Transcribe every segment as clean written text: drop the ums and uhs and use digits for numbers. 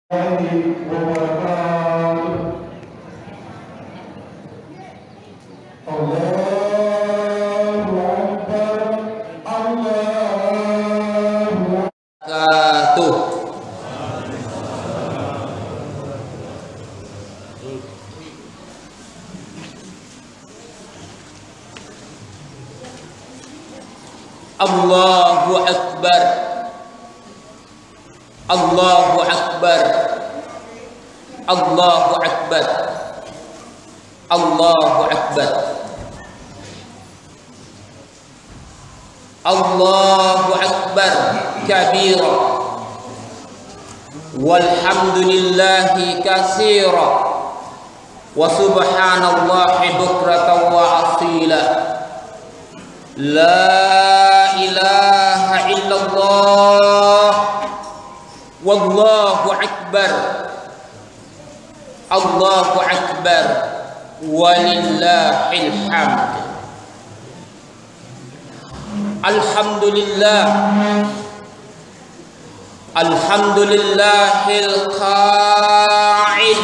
Allahu Akbar, Allahu Akbar, Allahu Akbar, Allahu Akbar, Allahu Akbar kabira, walhamdulillahi katsira, wa subhanallahi bukratan wa asila. La ilaha illallah, wallahu akbar, Allahu akbar, walillahil hamd. Alhamdulillah, alhamdulillahil qa'il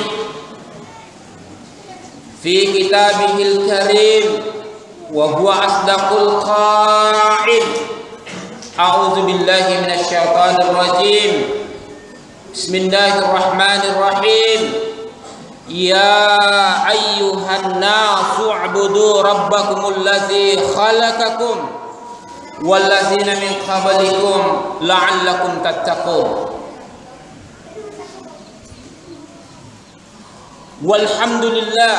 fi kitabihil karim, wa huwa asdaqul qa'il. A'udzu billahi minasy syaithanir rajim. Bismillahirrahmanirrahim. Ya ayyuhan nasu u'budu rabbakumul ladzi khalaqakum wal ladzina min qablikum la'allakum tattaqun. Walhamdulillah,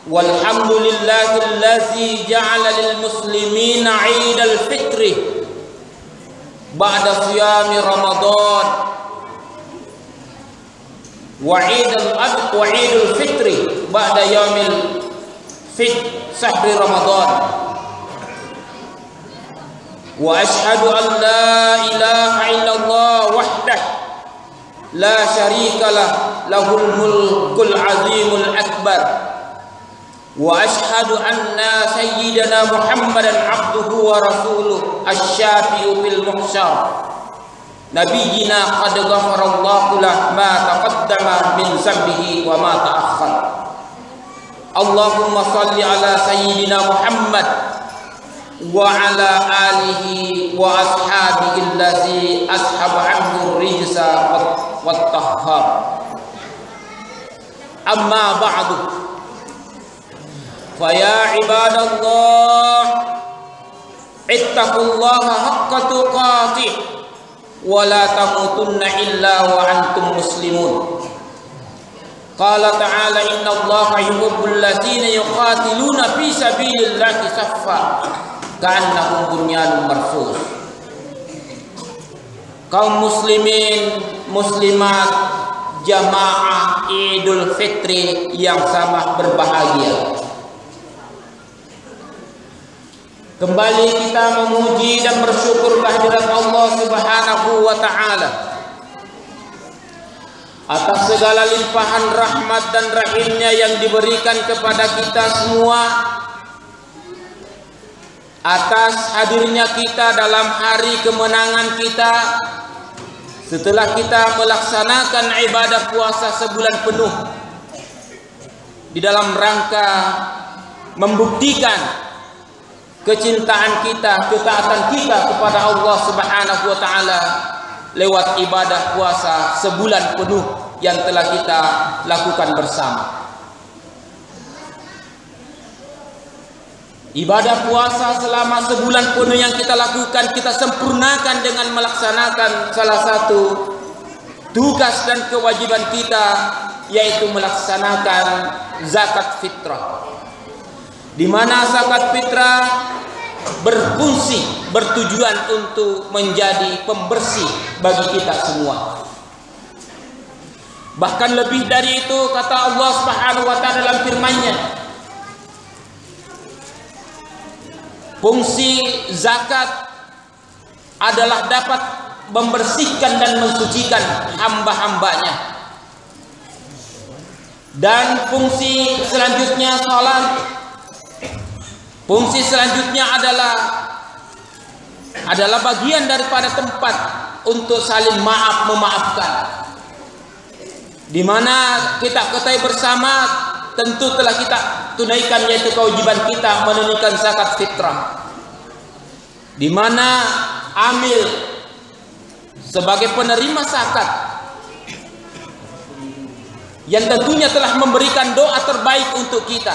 walhamdulillahillazi ja'ala lil muslimina 'idal fitri ba'da siyami ramadan wa 'idul fitri ba'da yaumil sahri ramadan. Wa ashhadu an la ilaha illallah wahdah la syarika lah, lahul mulkul azimul akbar. Wa ashhadu anna sayyidana Muhammadan abduhu wa rasuluh asy-syafi'u fil muhsyar. Nabiyyina qad ghafarallahu lahu ma taqaddama min zambihi wa ma ta'akhkhar. Allahumma shalli ala sayyidina Muhammad wa ala alihi wa ashabihi allazi ashaba anhu rijsa wat tahhar. Amma ba'du, faya ibadallah ittaqullaha haqqa tuqatih wa la tamutunna illa wa antum muslimun. Qala ta'ala innallaha yuhibbul ladzina yuqatiluna fi sabilillahi saffa ka'annahum bunyanun marsus. Kaum muslimin muslimat jamaah Idul Fitri yang sama berbahagia, kembali kita memuji dan bersyukur kehadirat Allah Subhanahu wa ta'ala atas segala limpahan rahmat dan rahimnya yang diberikan kepada kita semua, atas hadirnya kita dalam hari kemenangan kita setelah kita melaksanakan ibadah puasa sebulan penuh di dalam rangka membuktikan kecintaan kita, ketaatan kita kepada Allah Subhanahu wa ta'ala lewat ibadah puasa sebulan penuh yang telah kita lakukan bersama. Ibadah puasa selama sebulan penuh yang kita lakukan, kita sempurnakan dengan melaksanakan salah satu tugas dan kewajiban kita, yaitu melaksanakan zakat fitrah, di mana zakat fitrah berfungsi, bertujuan untuk menjadi pembersih bagi kita semua. Bahkan lebih dari itu, kata Allah Subhanahu wa ta'ala dalam firman-Nya, fungsi zakat adalah dapat membersihkan dan mensucikan hamba-hambanya. Dan fungsi selanjutnya salat. Fungsi selanjutnya adalah bagian daripada tempat untuk saling maaf memaafkan. di mana kita ketahui bersama tentu telah kita tunaikan, yaitu kewajiban kita menunaikan zakat fitrah, di mana amil sebagai penerima zakat yang tentunya telah memberikan doa terbaik untuk kita,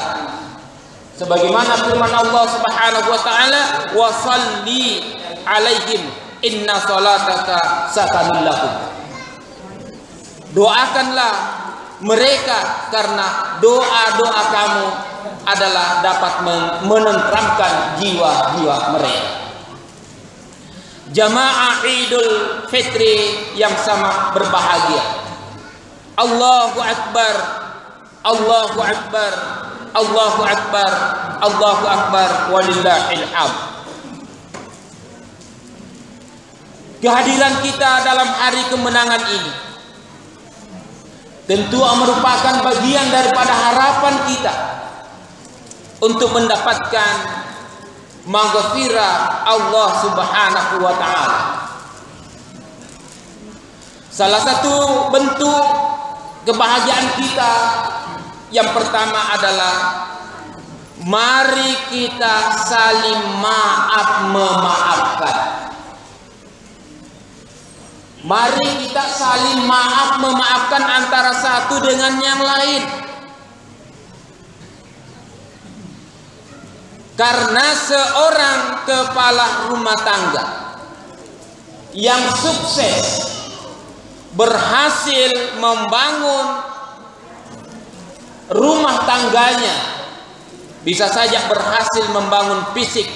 sebagaimana firman Allah Subhanahu wa taala, wa shalli alaihim inna salataka sakanun lahum. Doakanlah mereka karena doa-doa kamu adalah dapat menenteramkan jiwa-jiwa mereka. Jamaah Idul Fitri yang sama berbahagia. Allahu Akbar, Allahu Akbar, Allahu Akbar, Allahu Akbar, walillahil hamd. Kehadiran kita dalam hari kemenangan ini tentu merupakan bagian daripada harapan kita untuk mendapatkan maghfirah Allah Subhanahu wa taala. Salah satu bentuk kebahagiaan kita yang pertama adalah mari kita saling maaf memaafkan. Mari kita saling maaf memaafkan antara satu dengan yang lain. Karena seorang kepala rumah tangga yang sukses berhasil membangun rumah tangganya, bisa saja berhasil membangun fisik,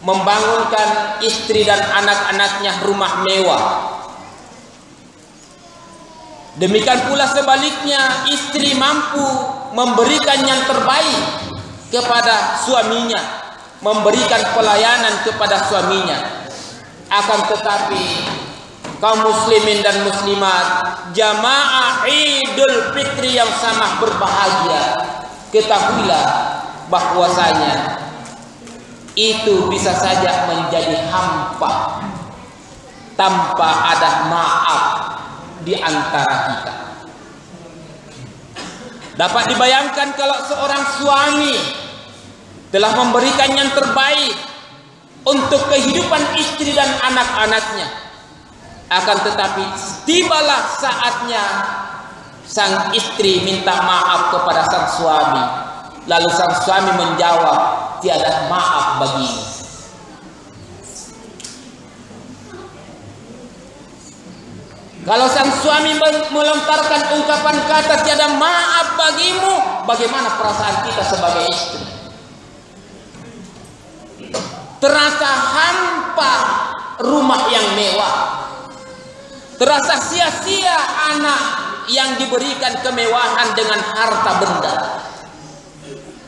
membangunkan istri dan anak-anaknya rumah mewah. Demikian pula sebaliknya, istri mampu memberikan yang terbaik kepada suaminya, memberikan pelayanan kepada suaminya. Akan tetapi kaum muslimin dan muslimat, jamaah Idul Fitri yang sama berbahagia, ketahuilah bahwasanya itu bisa saja menjadi hampa tanpa ada maaf di antara kita. Dapat dibayangkan kalau seorang suami telah memberikan yang terbaik untuk kehidupan istri dan anak-anaknya, akan tetapi tibalah saatnya sang istri minta maaf kepada sang suami, lalu sang suami menjawab, tiada maaf bagimu. Kalau sang suami melontarkan ungkapan kata tiada maaf bagimu, bagaimana perasaan kita sebagai istri? Terasa hampa rumah yang mewah, terasa sia-sia anak yang diberikan kemewahan dengan harta benda,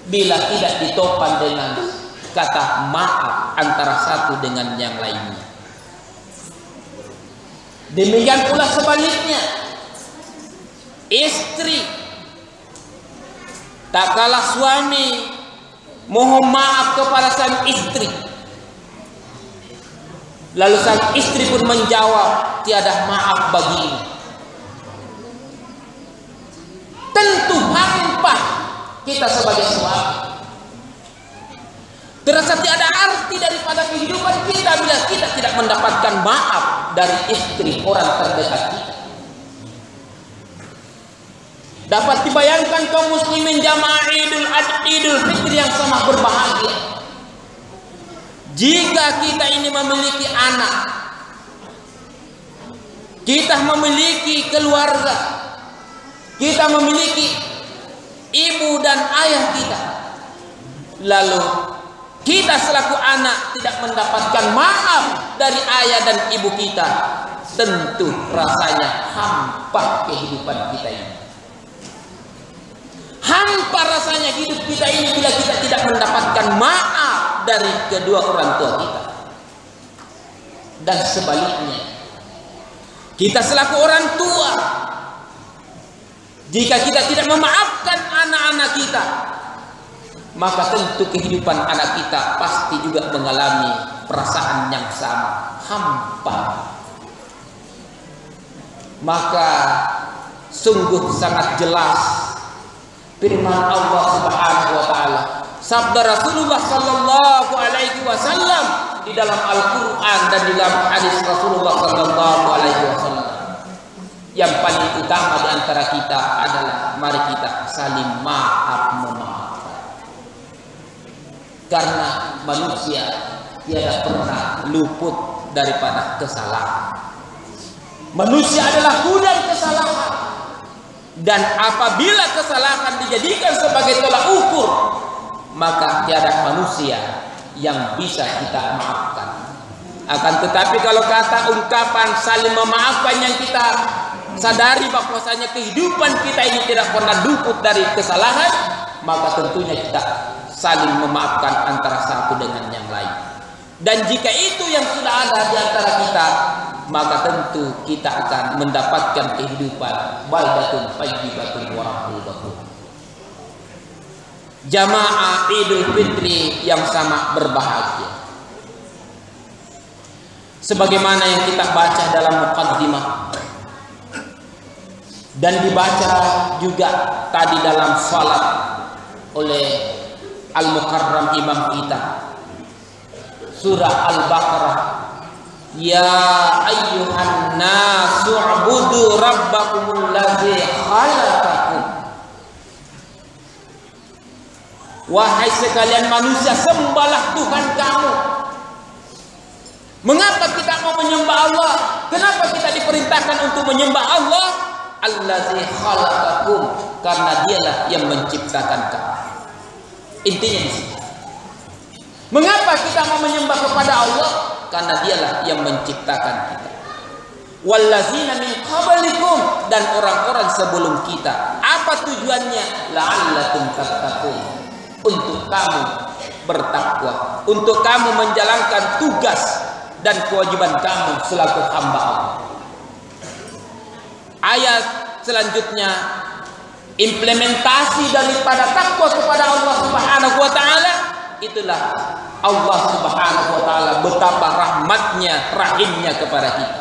bila tidak ditopang dengan kata maaf antara satu dengan yang lainnya. Demikian pula sebaliknya, istri tak kalah suami mohon maaf kepada sang istri, lalu sang istri pun menjawab tiada maaf bagimu. Tentu hampa kita sebagai suami. Terasa tiada arti daripada kehidupan kita bila kita tidak mendapatkan maaf dari istri orang terdekat kita. Dapat dibayangkan kaum muslimin jamaah Idul Fitri yang sama berbahagia, jika kita ini memiliki anak, kita memiliki keluarga, kita memiliki ibu dan ayah kita, lalu kita selaku anak tidak mendapatkan maaf dari ayah dan ibu kita, tentu rasanya hampa kehidupan kita ini. Hampa rasanya hidup kita ini bila kita tidak mendapatkan maaf dari kedua orang tua kita. Dan sebaliknya, kita selaku orang tua, jika kita tidak memaafkan anak-anak kita, maka tentu kehidupan anak kita pasti juga mengalami perasaan yang sama, hampa. Maka sungguh sangat jelas firman Allah Subhanahu wa taala, sabda Rasulullah sallallahu alaihi wasallam di dalam Al-Qur'an dan di dalam hadis Rasulullah sallallahu alaihi wasallam. Yang paling utama di antara kita adalah mari kita saling maaf memaafkan. Karena manusia tiada pernah luput daripada kesalahan. Manusia adalah gudang kesalahan. Dan apabila kesalahan dijadikan sebagai tolak ukur, maka tiada manusia yang bisa kita maafkan. Akan tetapi kalau kata ungkapan saling memaafkan yang kita sadari bahwasanya kehidupan kita ini tidak pernah luput dari kesalahan, maka tentunya kita saling memaafkan antara satu dengan yang lain. Dan jika itu yang sudah ada di antara kita, maka tentu kita akan mendapatkan kehidupan baldatun thayyibatun wa rabbul ghafur. Jamaah Idul Fitri yang sama berbahagia. Sebagaimana yang kita baca dalam muqaddimah dan dibaca juga tadi dalam salat oleh Al-Mukarram imam kita, surah Al-Baqarah, ya ayyuhan nasu ubudu rabbakumul ladzi khalaqakum. Wahai sekalian manusia, sembahlah Tuhan kamu. Mengapa kita mau menyembah Allah? Kenapa kita diperintahkan untuk menyembah Allah? Allazi khalaqakum, karena dialah yang menciptakan kamu. Intinya di sini. Mengapa kita mau menyembah kepada Allah? Karena dialah yang menciptakan kita. Wallazina min qablikum, dan orang-orang sebelum kita. Apa tujuannya? La'allakum tattaqun, untuk kamu bertakwa, untuk kamu menjalankan tugas dan kewajiban kamu selaku hamba Allah. Ayat selanjutnya, implementasi daripada takwa kepada Allah Subhanahu wa taala, itulah Allah Subhanahu wa taala betapa rahmatnya, rahimnya kepada kita.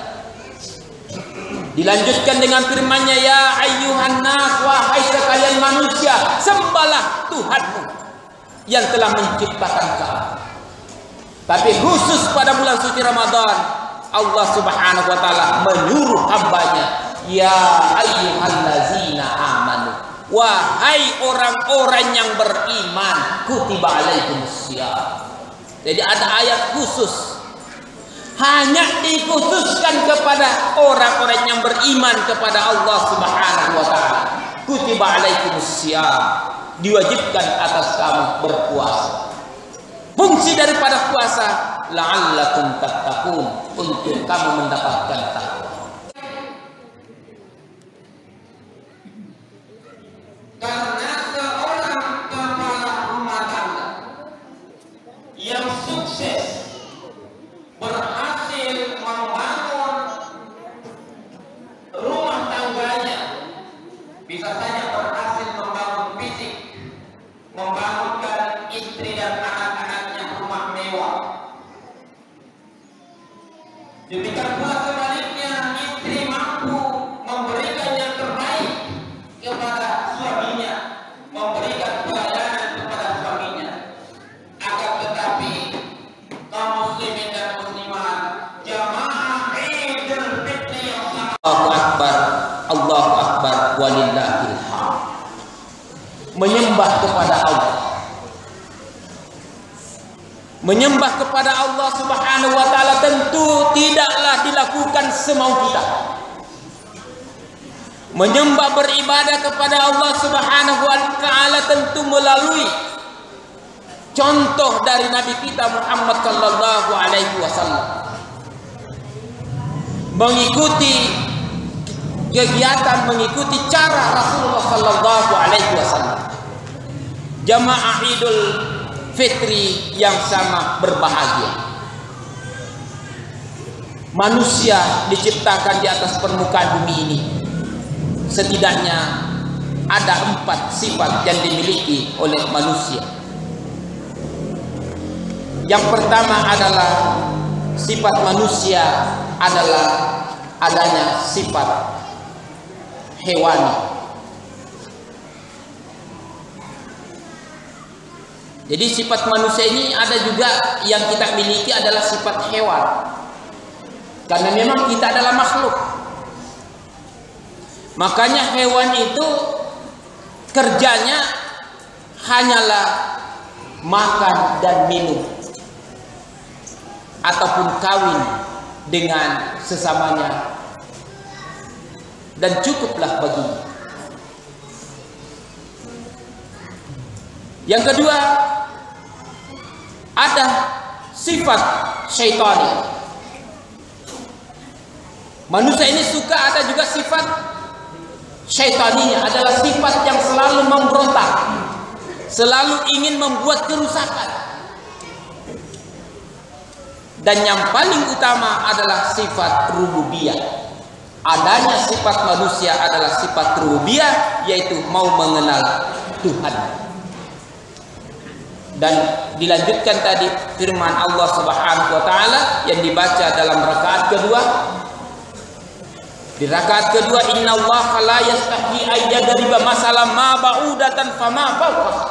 Dilanjutkan dengan firman-Nya, ya ayyuhan nas, wahai sekalian manusia, sembahlah Tuhanmu yang telah menciptakan kamu. Tapi khusus pada bulan suci Ramadan, Allah Subhanahu wa taala menyuruh hambanya, ya ayyuhallazina amanu, wahai orang-orang yang beriman, kutiba alaikumusiyam. Jadi ada ayat khusus, hanya dikhususkan kepada orang-orang yang beriman kepada Allah Subhanahu wa taala. Kutiba alaikumusiyam, diwajibkan atas kamu berpuasa. Fungsi daripada puasa, la'allakum tattaqun, untuk kamu mendapatkan takwa. Karena seorang kepala rumah tangga yang sukses berhasil membangun rumah tangganya, bisa saja berhasil membangun fisik, membangunkan istri dan anak-anaknya rumah mewah. Demikian pula sebaliknya, istri mampu memberikan yang terbaik kepada suaminya, memberikan pelayanan kepada suaminya. Akan tetapi kaum muslimin dan muslimat, jamaah Idul Fitri yang sama. Allahu Akbar, walillahil hamd. Menyembah kepada Allah, menyembah kepada Allah Subhanahu wa taala tentu tidaklah dilakukan semau kita. Menyembah beribadah kepada Allah Subhanahu wa taala tentu melalui contoh dari Nabi kita Muhammad sallallahu alaihi wasallam. Mengikuti kegiatan, mengikuti cara Rasulullah sallallahu alaihi wasallam. Jamaah Idul Fitri yang sama berbahagia. Manusia diciptakan di atas permukaan bumi ini. Setidaknya ada 4 sifat yang dimiliki oleh manusia. Yang pertama adalah sifat manusia adalah adanya sifat hewani. Jadi sifat manusia ini ada juga yang kita miliki adalah sifat hewan. Karena memang kita adalah makhluk. Makanya hewan itu kerjanya hanyalah makan dan minum, ataupun kawin dengan sesamanya, dan cukuplah baginya. Yang kedua, ada sifat syaitani. Manusia ini suka ada juga sifat syaitaninya, adalah sifat yang selalu memberontak, selalu ingin membuat kerusakan. Dan yang paling utama adalah sifat rububiyah. Adanya sifat manusia adalah sifat rububiyah, yaitu mau mengenal Tuhan. Dan dilanjutkan tadi firman Allah Subhanahu wa taala yang dibaca dalam rakaat kedua. Di rakaat kedua, innallaha la yastahi ayyadriba masalan ma ba'udatan fama fawqaha.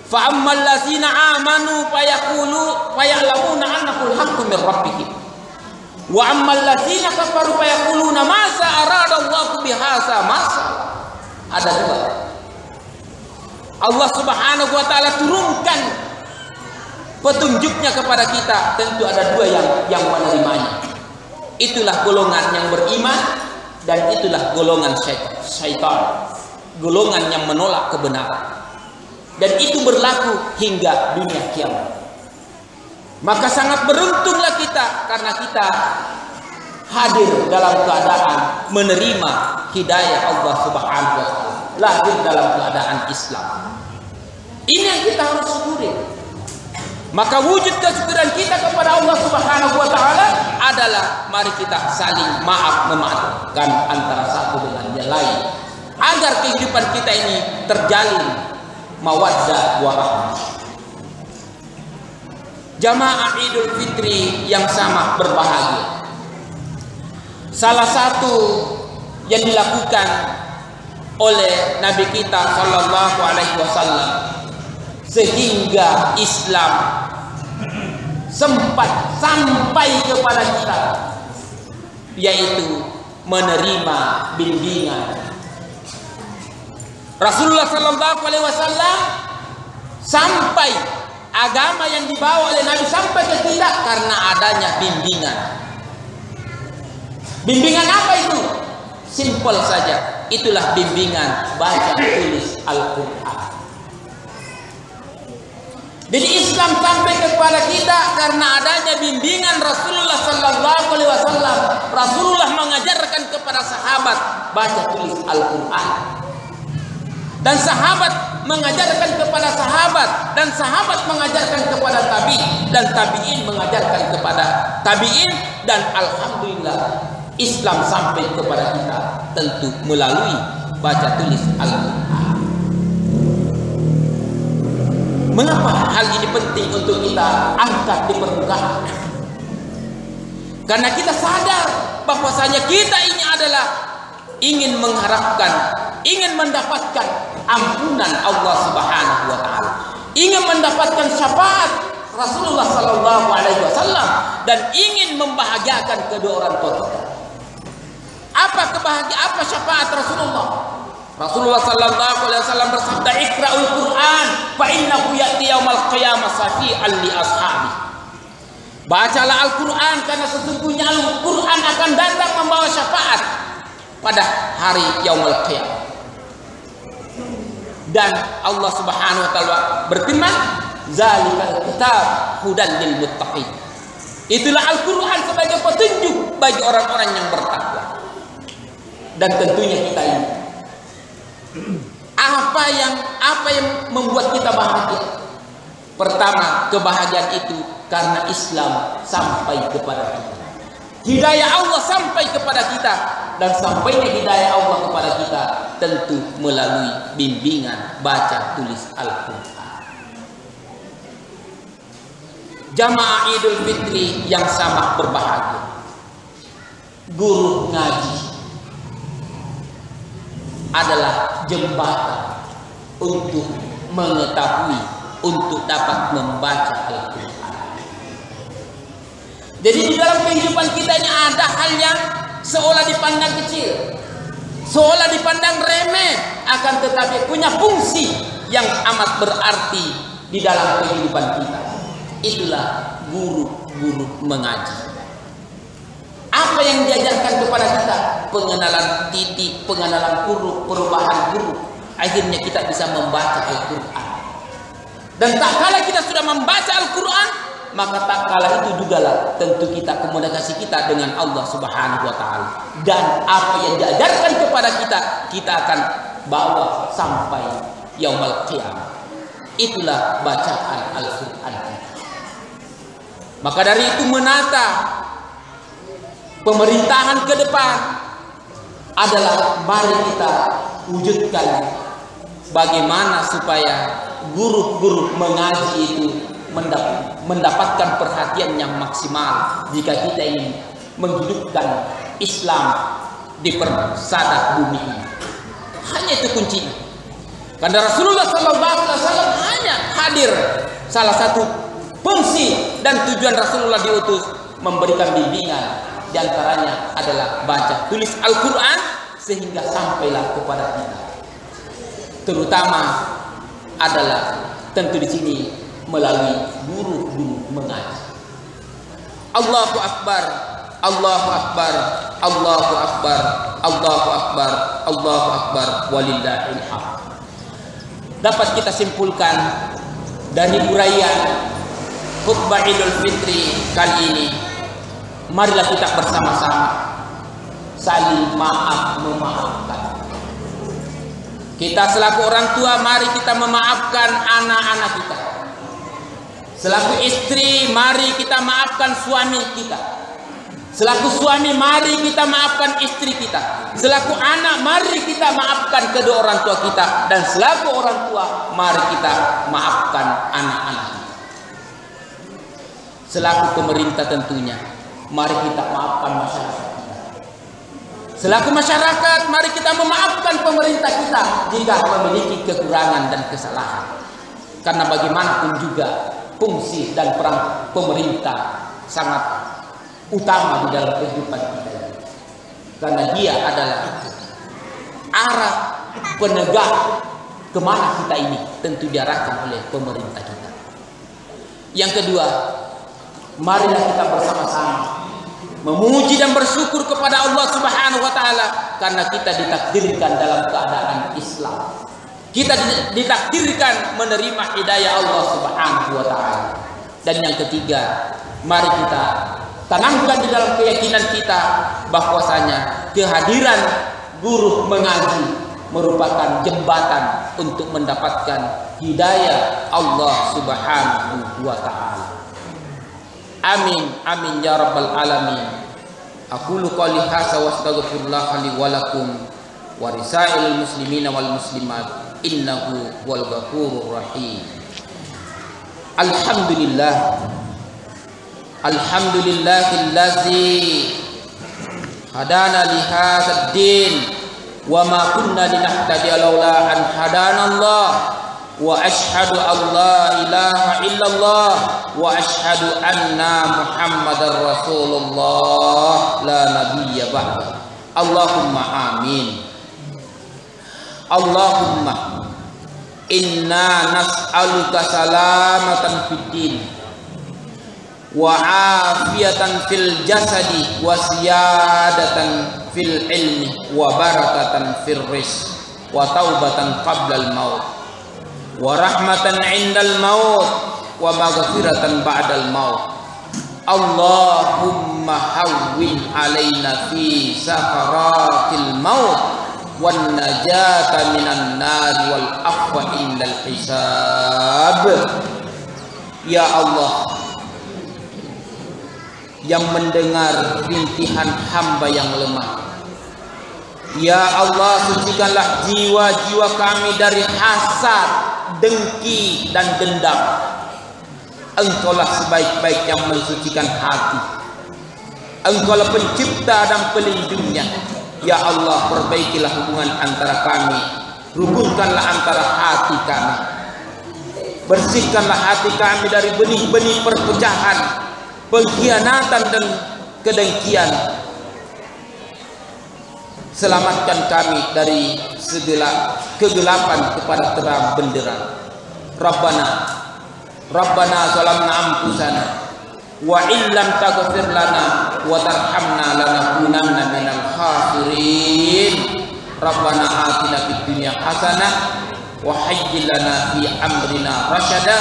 Fa ammal ladzina amanu faya'lamuna annahu al-haqqu min rabbihim. Wa ammal ladzina kafaru fayaquluna ma arada Allahu bihadza masal. Ada dua. Allah Subhanahu wa taala turunkan petunjuknya kepada kita, tentu ada dua yang menerimanya. Itulah golongan yang beriman, dan itulah golongan syaitan, golongan yang menolak kebenaran. Dan itu berlaku hingga dunia kiamat. Maka sangat beruntunglah kita, karena kita hadir dalam keadaan menerima hidayah Allah Subhanahu wa taala, lahir dalam keadaan Islam. Ini yang kita harus syukuri. Maka wujud kesyukuran kita kepada Allah Subhanahu wa taala adalah mari kita saling maaf memaafkan antara satu dengan yang lain, agar kehidupan kita ini terjalin mawaddah warahmah. Jamaah Idul Fitri yang sama berbahagia. Salah satu yang dilakukan oleh Nabi kita sallallahu alaihi wasallam sehingga Islam sempat sampai kepada kita, yaitu menerima bimbingan. Rasulullah sallallahu alaihi wasallam sampai agama yang dibawa oleh Nabi sampai ke kita karena adanya bimbingan. Bimbingan apa itu? Simpel saja, itulah bimbingan baca tulis Al-Quran. Jadi Islam sampai kepada kita karena adanya bimbingan Rasulullah sallallahu alaihi wasallam. Rasulullah mengajarkan kepada sahabat baca tulis Al-Quran. Dan sahabat mengajarkan kepada sahabat, dan sahabat mengajarkan kepada tabi'in, dan tabi'in mengajarkan kepada tabi'in, dan alhamdulillah Islam sampai kepada kita tentu melalui baca tulis Al-Quran. Mengapa hal ini penting untuk kita angkat di permukaan? Karena kita sadar bahwasanya kita ini adalah ingin mengharapkan, ingin mendapatkan ampunan Allah Subhanahu wa taala, ingin mendapatkan syafaat Rasulullah sallallahu alaihi wasallam, dan ingin membahagiakan kedua orang tua kita. Apa kebahagiaan, apa syafaat Rasulullah? Rasulullah sallallahu alaihi wasallam bersabda, "Iqra'ul Qur'an fa innahu ya'ti yaumal qiyamah syafi'an li ashabi." Bacalah Al-Qur'an karena sesungguhnya Al-Qur'an akan datang membawa syafaat pada hari yaumul qiyamah. Dan Allah Subhanahu wa taala berfirman, "Zalikal kitab hudan lil muttaqin." Itulah Al-Qur'an sebagai petunjuk bagi orang-orang yang bertakwa. Dan tentunya kita ini, apa yang membuat kita bahagia? Pertama, kebahagiaan itu karena Islam sampai kepada kita. Hidayah Allah sampai kepada kita, dan sampainya hidayah Allah kepada kita tentu melalui bimbingan baca tulis Al-Quran. Jamaah Idul Fitri yang sama berbahagia. Guru ngaji adalah jembatan untuk mengetahui, untuk dapat membaca Al-Quran. Jadi di dalam kehidupan kita ini ada hal yang seolah dipandang kecil, seolah dipandang remeh, akan tetapi punya fungsi yang amat berarti di dalam kehidupan kita. Itulah guru-guru mengaji. Apa yang diajarkan kepada kita? Pengenalan titik, pengenalan huruf, perubahan huruf. Akhirnya kita bisa membaca Al-Quran. Dan tak kala kita sudah membaca Al-Quran, maka tak kala itu juga lah tentu kita komunikasi kita dengan Allah Subhanahu wa Ta'ala. Dan apa yang diajarkan kepada kita, kita akan bawa sampai yaumul qiyamah. Itulah bacaan Al-Quran. Maka dari itu menata pemerintahan ke depan adalah mari kita wujudkan bagaimana supaya guru-guru mengaji itu mendapatkan perhatian yang maksimal jika kita ingin menghidupkan Islam di persada bumi ini. Hanya itu kuncinya. Karena Rasulullah SAW hanya hadir, salah satu fungsi dan tujuan Rasulullah diutus memberikan bimbingan, di antaranya adalah baca tulis Al-Quran sehingga sampailah kepada kita. Terutama adalah tentu di sini melalui guru-guru mengaji. Allahu Akbar, Allahu Akbar, Allahu Akbar, Allahu Akbar, Allahu Akbar, walillahil hamd. Dapat kita simpulkan dari uraian khutbah Idul Fitri kali ini, marilah kita bersama-sama saling maaf memaafkan. Kita selaku orang tua, mari kita memaafkan anak-anak kita. Selaku istri, mari kita maafkan suami kita. Selaku suami, mari kita maafkan istri kita. Selaku anak, mari kita maafkan kedua orang tua kita. Dan selaku orang tua, mari kita maafkan anak-anak kita. Selaku pemerintah tentunya, mari kita maafkan masyarakat kita. Selaku masyarakat, mari kita memaafkan pemerintah kita jika memiliki kekurangan dan kesalahan. Karena bagaimanapun juga fungsi dan peran pemerintah sangat utama di dalam kehidupan kita. Karena dia adalah arah penegak kemana kita ini tentu diarahkan oleh pemerintah kita. Yang kedua, marilah kita bersama-sama memuji dan bersyukur kepada Allah Subhanahu wa Ta'ala karena kita ditakdirkan dalam keadaan Islam. Kita ditakdirkan menerima hidayah Allah Subhanahu wa Ta'ala. Dan yang ketiga, mari kita tanamkan di dalam keyakinan kita bahwasanya kehadiran guru mengaji merupakan jembatan untuk mendapatkan hidayah Allah Subhanahu wa Ta'ala. Amin amin ya rabbal alamin. Aqulu qouli hadza wa astaghfirullah li wa lakum wa risailil muslimina wal muslimat innahu wal ghafurur rahim. Alhamdulillah, alhamdulillahillazi hadana li hadzal din wa ma kunna linahtadiya laula an hadanallah. Wa ashhadu an la ilaha illallah wa ashhadu anna Muhammadar Rasulullah la nabiyya ba'da. Allahumma amin. Allahumma inna nas'aluka salamatan fid din wa afiyatan fil jasadi wa ziyadatan fil ilmi wa barakatan fil rizq wa taubatan qabla al maut wa rahmatan 'indal maut wa maghfiratan ba'dal maut. Allahumma hawwin 'alaina fi sakaratil maut wan najata minan nar wal afwa indal hisab. Ya Allah yang mendengar rintihan hamba yang lemah, ya Allah, sucikanlah jiwa-jiwa kami dari hasad, dengki dan dendam. Engkaulah sebaik-baik yang mensucikan hati. Engkaulah pencipta dan pelindungnya. Ya Allah, perbaikilah hubungan antara kami, rukunkanlah antara hati kami, bersihkanlah hati kami dari benih-benih perpecahan, pengkhianatan dan kedengkian. Selamatkan kami dari segala kegelapan kepada terang benderang. Rabbana zalamna anfusana wa illam taghfir lana wa tarhamna lanakunanna minal khasirin. Rabbana atina fid dunya hasanah wa hayyi lana fi amrina rasyada.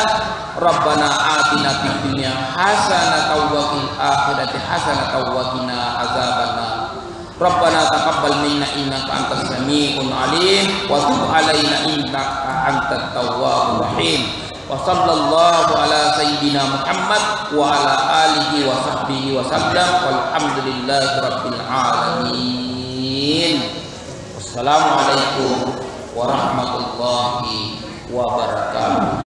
Rabbana atina fid dunya hasanatan wa fil akhirati hasanatan wa qina azabannar. Rabbana taqabbal minna innaka antas samiul alim wa tub alaina innaka antat tawwabur rahim. Wa sallallahu ala sayyidina Muhammad wa ala alihi wa sahbihi wa sallam walhamdulillahi rabbil alamin. Wassalamualaikum warahmatullahi wabarakatuh.